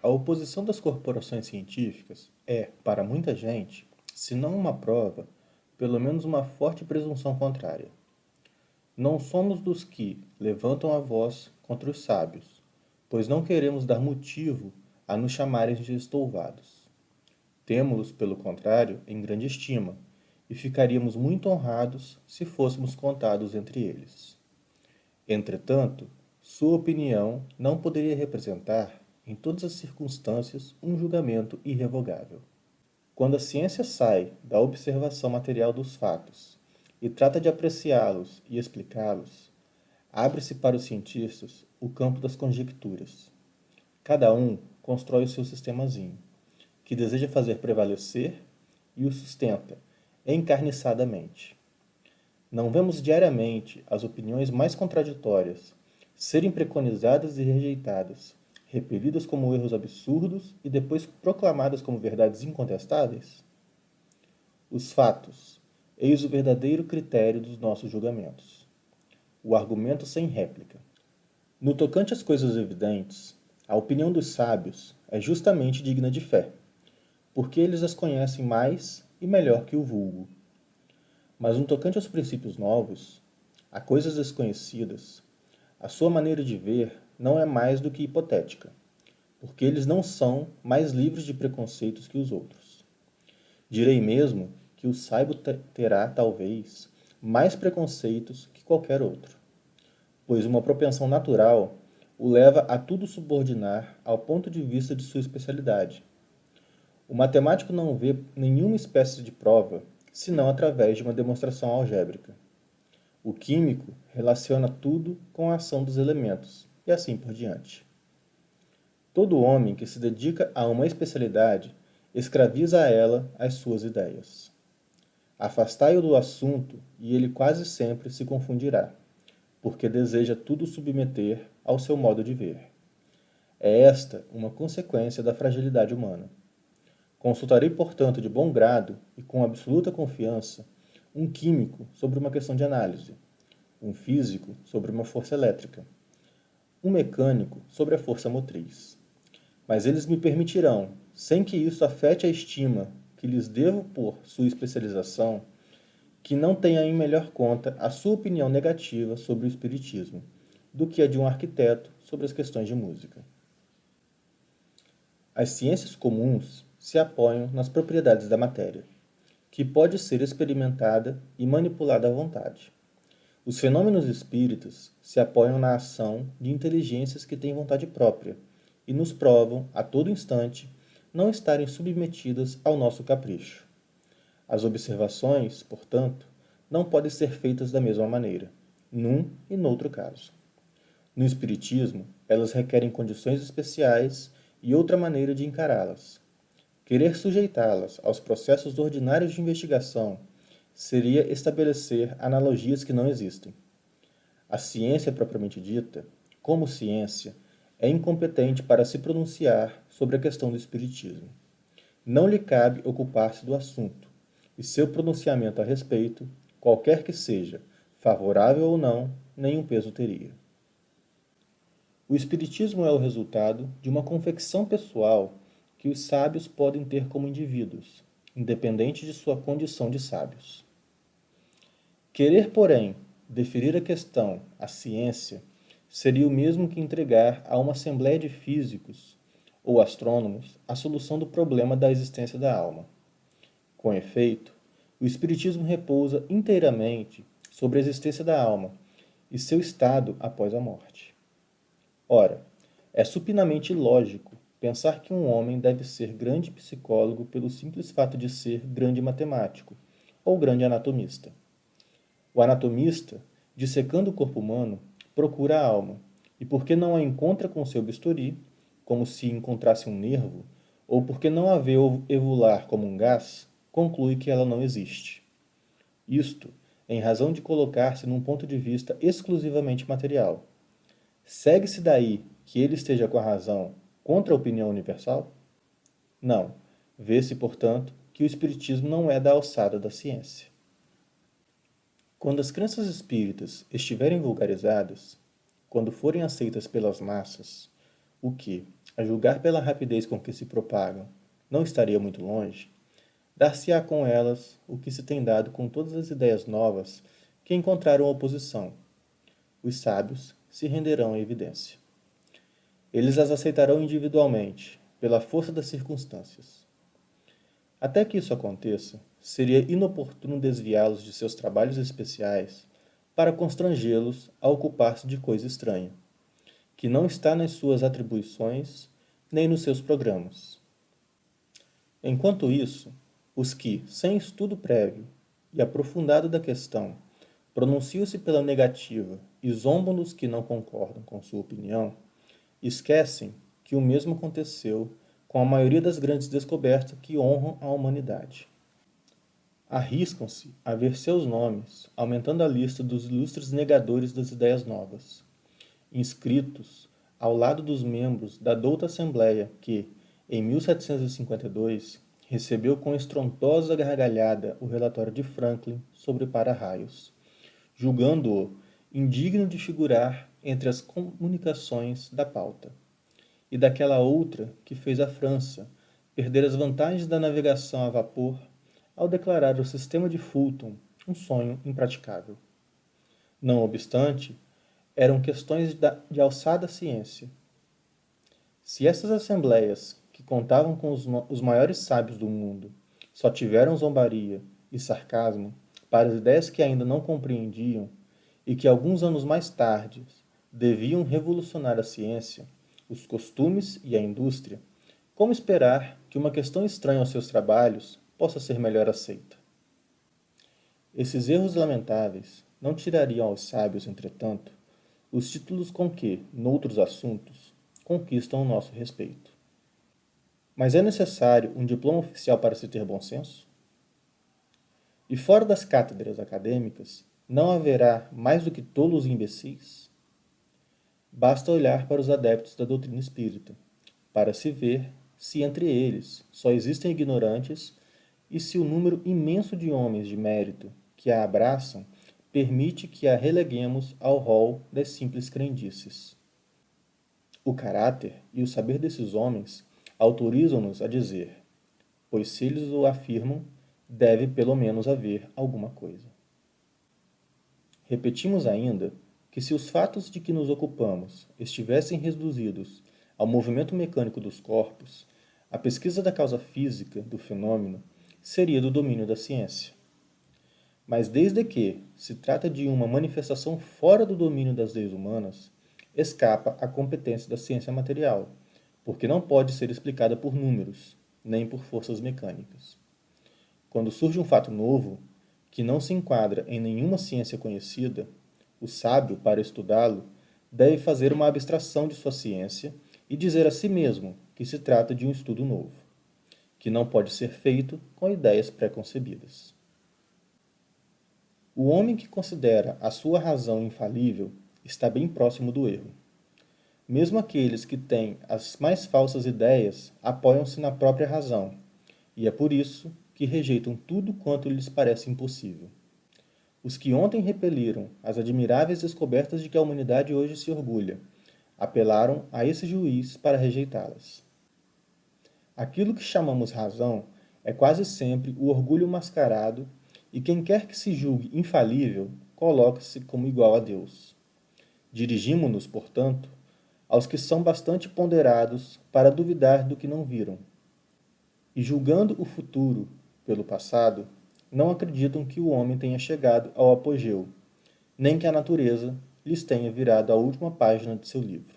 A oposição das corporações científicas é, para muita gente, se não uma prova, pelo menos uma forte presunção contrária. Não somos dos que levantam a voz contra os sábios, pois não queremos dar motivo a nos chamarem de estouvados. Temo-los, pelo contrário, em grande estima, e ficaríamos muito honrados se fôssemos contados entre eles. Entretanto, sua opinião não poderia representar, em todas as circunstâncias, um julgamento irrevogável. Quando a ciência sai da observação material dos fatos e trata de apreciá-los e explicá-los, abre-se para os cientistas o campo das conjecturas. Cada um constrói o seu sistemazinho, que deseja fazer prevalecer e o sustenta encarniçadamente. Não vemos diariamente as opiniões mais contraditórias serem preconizadas e rejeitadas, repelidas como erros absurdos e depois proclamadas como verdades incontestáveis? Os fatos, eis o verdadeiro critério dos nossos julgamentos. O argumento sem réplica. No tocante às coisas evidentes, a opinião dos sábios é justamente digna de fé, porque eles as conhecem mais e melhor que o vulgo. Mas no tocante aos princípios novos, a coisas desconhecidas, a sua maneira de ver não é mais do que hipotética, porque eles não são mais livres de preconceitos que os outros. Direi mesmo que o sábio terá, talvez, mais preconceitos que qualquer outro, pois uma propensão natural o leva a tudo subordinar ao ponto de vista de sua especialidade. O matemático não vê nenhuma espécie de prova senão através de uma demonstração algébrica. O químico relaciona tudo com a ação dos elementos, e assim por diante. Todo homem que se dedica a uma especialidade escraviza a ela as suas ideias. Afastai-o do assunto e ele quase sempre se confundirá, porque deseja tudo submeter ao seu modo de ver. É esta uma consequência da fragilidade humana. Consultarei, portanto, de bom grado e com absoluta confiança um químico sobre uma questão de análise, um físico sobre uma força elétrica, um mecânico sobre a força motriz. Mas eles me permitirão, sem que isso afete a estima que lhes devo por sua especialização, que não tenha em melhor conta a sua opinião negativa sobre o espiritismo, do que a de um arquiteto sobre as questões de música. As ciências comuns se apoiam nas propriedades da matéria, que pode ser experimentada e manipulada à vontade. Os fenômenos espíritas se apoiam na ação de inteligências que têm vontade própria e nos provam, a todo instante, não estarem submetidas ao nosso capricho. As observações, portanto, não podem ser feitas da mesma maneira, num e noutro caso. No espiritismo, elas requerem condições especiais e outra maneira de encará-las. Querer sujeitá-las aos processos ordinários de investigação seria estabelecer analogias que não existem. A ciência propriamente dita, como ciência, é incompetente para se pronunciar sobre a questão do espiritismo. Não lhe cabe ocupar-se do assunto, e seu pronunciamento a respeito, qualquer que seja, favorável ou não, nenhum peso teria. O espiritismo é o resultado de uma confecção pessoal que os sábios podem ter como indivíduos, independente de sua condição de sábios. Querer, porém, deferir a questão à ciência seria o mesmo que entregar a uma assembleia de físicos ou astrônomos a solução do problema da existência da alma. Com efeito, o espiritismo repousa inteiramente sobre a existência da alma e seu estado após a morte. Ora, é supinamente ilógico pensar que um homem deve ser grande psicólogo pelo simples fato de ser grande matemático ou grande anatomista. O anatomista, dissecando o corpo humano, procura a alma, e porque não a encontra com seu bisturi, como se encontrasse um nervo, ou porque não a vê evular como um gás, conclui que ela não existe. Isto em razão de colocar-se num ponto de vista exclusivamente material. Segue-se daí que ele esteja com a razão contra a opinião universal? Não. Vê-se, portanto, que o espiritismo não é da alçada da ciência. Quando as crenças espíritas estiverem vulgarizadas, quando forem aceitas pelas massas, o que, a julgar pela rapidez com que se propagam, não estaria muito longe, dar-se-á com elas o que se tem dado com todas as ideias novas que encontraram oposição. Os sábios se renderão à evidência. Eles as aceitarão individualmente, pela força das circunstâncias. Até que isso aconteça, seria inoportuno desviá-los de seus trabalhos especiais para constrangê-los a ocupar-se de coisa estranha, que não está nas suas atribuições nem nos seus programas. Enquanto isso, os que, sem estudo prévio e aprofundado da questão, pronunciam-se pela negativa e zombam dos que não concordam com sua opinião, esquecem que o mesmo aconteceu com a maioria das grandes descobertas que honram a humanidade. Arriscam-se a ver seus nomes aumentando a lista dos ilustres negadores das ideias novas, inscritos ao lado dos membros da douta Assembleia que, em 1752, recebeu com estrondosa gargalhada o relatório de Franklin sobre para-raios, julgando-o indigno de figurar entre as comunicações da pauta, e daquela outra que fez a França perder as vantagens da navegação a vapor ao declarar o sistema de Fulton um sonho impraticável. Não obstante, eram questões de alçada ciência. Se essas assembleias, que contavam com os maiores sábios do mundo, só tiveram zombaria e sarcasmo para as ideias que ainda não compreendiam e que alguns anos mais tarde deviam revolucionar a ciência, os costumes e a indústria, como esperar que uma questão estranha aos seus trabalhos possa ser melhor aceita? Esses erros lamentáveis não tirariam aos sábios, entretanto, os títulos com que, noutros assuntos, conquistam o nosso respeito. Mas é necessário um diploma oficial para se ter bom senso? E fora das cátedras acadêmicas, não haverá mais do que tolos e imbecis? Basta olhar para os adeptos da doutrina espírita, para se ver se entre eles só existem ignorantes e se o número imenso de homens de mérito que a abraçam permite que a releguemos ao rol das simples crendices. O caráter e o saber desses homens autorizam-nos a dizer, pois se eles o afirmam, deve pelo menos haver alguma coisa. Repetimos ainda que se os fatos de que nos ocupamos estivessem reduzidos ao movimento mecânico dos corpos, a pesquisa da causa física do fenômeno seria do domínio da ciência. Mas desde que se trata de uma manifestação fora do domínio das leis humanas, escapa à competência da ciência material, porque não pode ser explicada por números, nem por forças mecânicas. Quando surge um fato novo, que não se enquadra em nenhuma ciência conhecida, o sábio, para estudá-lo, deve fazer uma abstração de sua ciência e dizer a si mesmo que se trata de um estudo novo, que não pode ser feito com ideias pré-concebidas. O homem que considera a sua razão infalível está bem próximo do erro. Mesmo aqueles que têm as mais falsas ideias apoiam-se na própria razão, e é por isso que rejeitam tudo quanto lhes parece impossível. Os que ontem repeliram as admiráveis descobertas de que a humanidade hoje se orgulha, apelaram a esse juiz para rejeitá-las. Aquilo que chamamos razão é quase sempre o orgulho mascarado, e quem quer que se julgue infalível, coloca-se como igual a Deus. Dirigimo-nos, portanto, aos que são bastante ponderados para duvidar do que não viram. E julgando o futuro pelo passado, não acreditam que o homem tenha chegado ao apogeu, nem que a natureza lhes tenha virado a última página de seu livro.